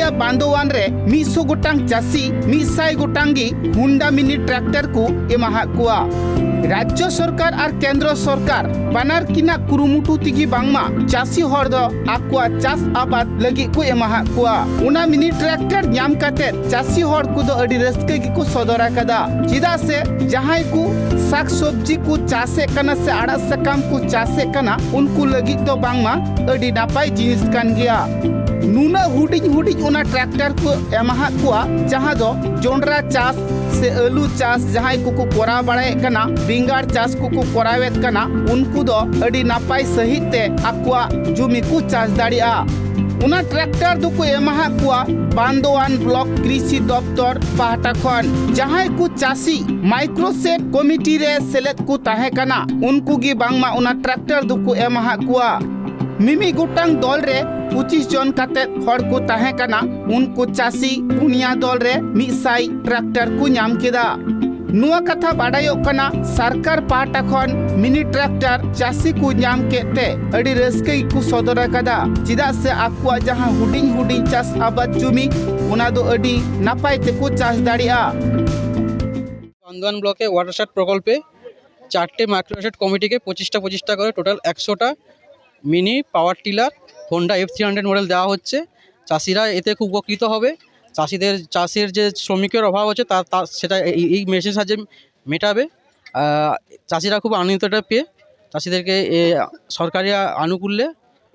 पुरुलिया बांदोवान रे 100 गोटांग चासी 100 गोटांगी हुंडा mini tractor को एमाहा कुआ। राज्य सरकार और केंद्र सरकार बानार किना कुरुमुटु तिगी बांगमा चासी हर दो आकुआ चास आबाद लगी को एमाहा कुआ। उना मिनी ट्रैक्टर न्याम काते चासी हर को दो अडी रस्के की को सदरा कदा चिदा से जहां को साग सब्जी को चासे कना से आड़ा सकाम को चासे कना उनको लगी तो बांगमा अडी नापाय जिनिस कान गया। नुना हुडिंग हुडिंग उना ट्रैक्टर को एमाहा कुआ जहां दो जोंडरा चास से आलू चास जहां को कोरा बड़े कना बिंगार चास को कोरावेत कना उनको दो अडी नापाय सहित ते आकुआ जुमी को चास दाड़िया। उना ट्रैक्टर दो को एमाहा कुआ बांदोवान ब्लॉक कृषि दफ्तर पाहटा खन जहां को चासी माइक्रोसेट कमिटी रे सेलेद को ताहे कना उनको गी बांगमा उना ट्रैक्टर दो को एमाहा कुआ। मिमी गोटांग दल रे 25 जन काते हर को ताहे कना उनको चासी पुनिया दल रे 100 ट्रैक्टर को नाम केदा। नुआ कथा बाडायो कना सरकार पाहटा खन मिनी ट्रैक्टर चासी को नाम केते अडी रस्के को सदर कदा चिदा से आकुआ जहां हुडिंग हुडिंग चास आबाद जुमी उना दो अडी नापाय ते को चास दाड़िया। बांदोवान ब्लॉके वाटरशेड प्रकल्पे 4টে माइक्रोसेट कमिटी के 25টা করে টোটাল 100টা mini power tiller Honda F300 model দেওয়া হচ্ছে। চাষিরা এতে খুব উপকৃত হবে। চাষিদের চাষের যে শ্রমিকের অভাব আছে তা সেটা এই মেশিনের সাহায্যে মেটাবে। চাষিরা খুব আনন্দিত এটা পেয়ে চাষিদেরকে সরকারি আনুকূল্যে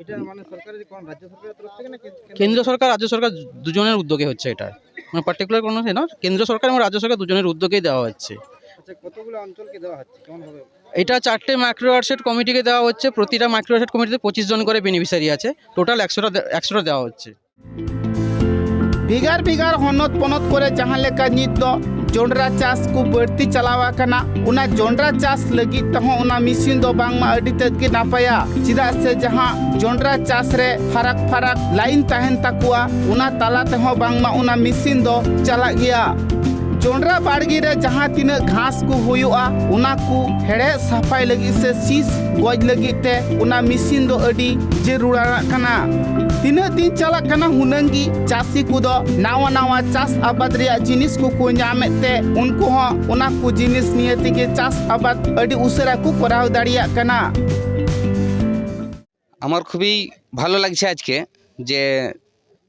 এটা মানে সরকারের কোন রাজ্য সরকারের তরফ থেকে না কেন্দ্র সরকার রাজ্য সরকার দুজনের উদ্যোগে হচ্ছে এটা মানে পার্টিকুলার কোনো না কেন্দ্র সরকার এবং রাজ্য সরকার দুজনের উদ্যোগেই দেওয়া হচ্ছে। আচ্ছা কতগুলো অঞ্চলকে দেওয়া হচ্ছে কেমন হবে এটা 4টে মাইক্রোসেট কমিটিকে দেওয়া হচ্ছে। প্রতিটা মাইক্রোসেট কমিটিতে 25 জন করে বেনিফিশিয়ারি আছে। টোটাল 100টা দেওয়া হচ্ছে। बिगार बिगार हनत पनत करे जहां लेका नित दो जोंडरा चास को बढ़ती चलावा कना उना जोंडरा चास लगी तहो उना मिसिन दो बांगमा अडी तक के नापाया चिदा से जहां जोंडरा चास रे फरक फरक लाइन तहन तकुआ उना ताला तहो बांगमा उना मिसिन दो चला गया। जोंडरा बाड़गी रे जहां तीन घास को हुआ उना को हेड़े सफाई लगी से सीस गज लगी ते उना मिसिन दो अडी जरूरा कना। तीन दिन चला कना हुनंगी चासी को दो नावा नावा चास आबाद रे जिनिस को नामेते उनको हो उना को जिनिस नियति के चास आबाद अडी उसरा को कराव दाड़िया कना। আমার খুবই ভালো লাগছে আজকে যে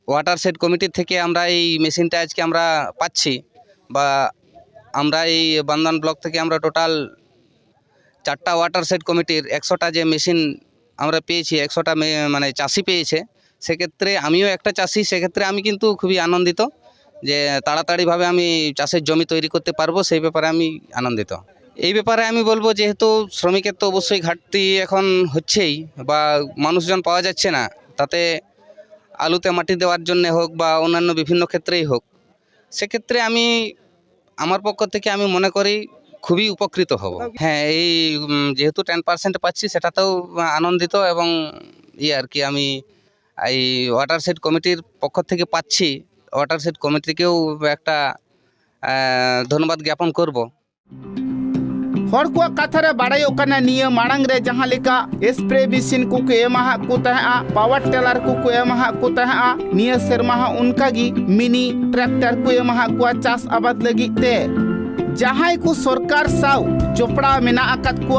ওয়াটারশেড কমিটি থেকে আমরা এই মেশিনটা আজকে আমরা পাচ্ছি বা আমরা এই বান্দোয়ান ব্লক থেকে আমরা টোটাল 4টা ওয়াটারশেড কমিটির 100টা যে মেশিন আমরা পেয়েছি 100টা মানে চাষি পেয়েছে। সেক্ষেত্রে আমিও একটা চাষি, সেক্ষেত্রে আমি কিন্তু খুবই আনন্দিত যে তাড়াতাড়িভাবে আমি চাষের জমি তৈরি করতে পারবো, সেই ব্যাপারে আমি আনন্দিত। এই ব্যাপারে আমি বলবো যেহেতু শ্রমিকের তো অবশ্যই ঘাটতি এখন হচ্ছেই বা মানুষজন পাওয়া যাচ্ছে না, তাতে আলুতে মাটি দেওয়ার জন্য হোক বা অন্যান্য বিভিন্ন ক্ষেত্রেই হোক, সেক্ষেত্রে আমি আমার পক্ষ থেকে আমি মনে করি খুবই উপকৃত হব। হ্যাঁ, এই যেহেতু 10% পাচ্ছি সেটাতেও আনন্দিত এবং আর কি আমি এই ওয়াটারশেড কমিটির পক্ষ থেকে পাচ্ছি, ওয়াটারশেড কমিটিকেও একটা ধন্যবাদ জ্ঞাপন করব। हर को कथा रे बाड़ायो कना निया मांग रे जहां लेका स्प्रे मशीन को एमाहा को तहा पावर टेलर को एमाहा को तहा निया शर्मा उनका गी मिनी ट्रैक्टर को एमाहा को चास आबाद लगी ते जहां को सरकार साव चोपड़ा मेना आकात को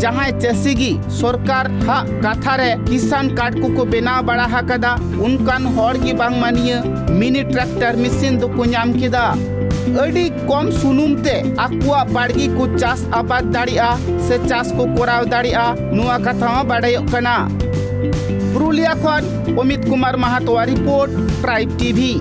जहां चासीगी सरकार हा कथा रे किसान कार्ड को बेना बड़ा हाकदा उनकान हर की बांग मानिया मिनी ट्रैक्टर मशीन दो को नाम केदा। अड़ी कम सुनुम ते आकुआ बाड़गी को चास आबाद दाड़िया से चास को कोराव दाड़िया नुआ कथा बाड़ायो कना। पुरुलिया खन अमित कुमार महातो रिपोर्ट ट्राइब टीवी।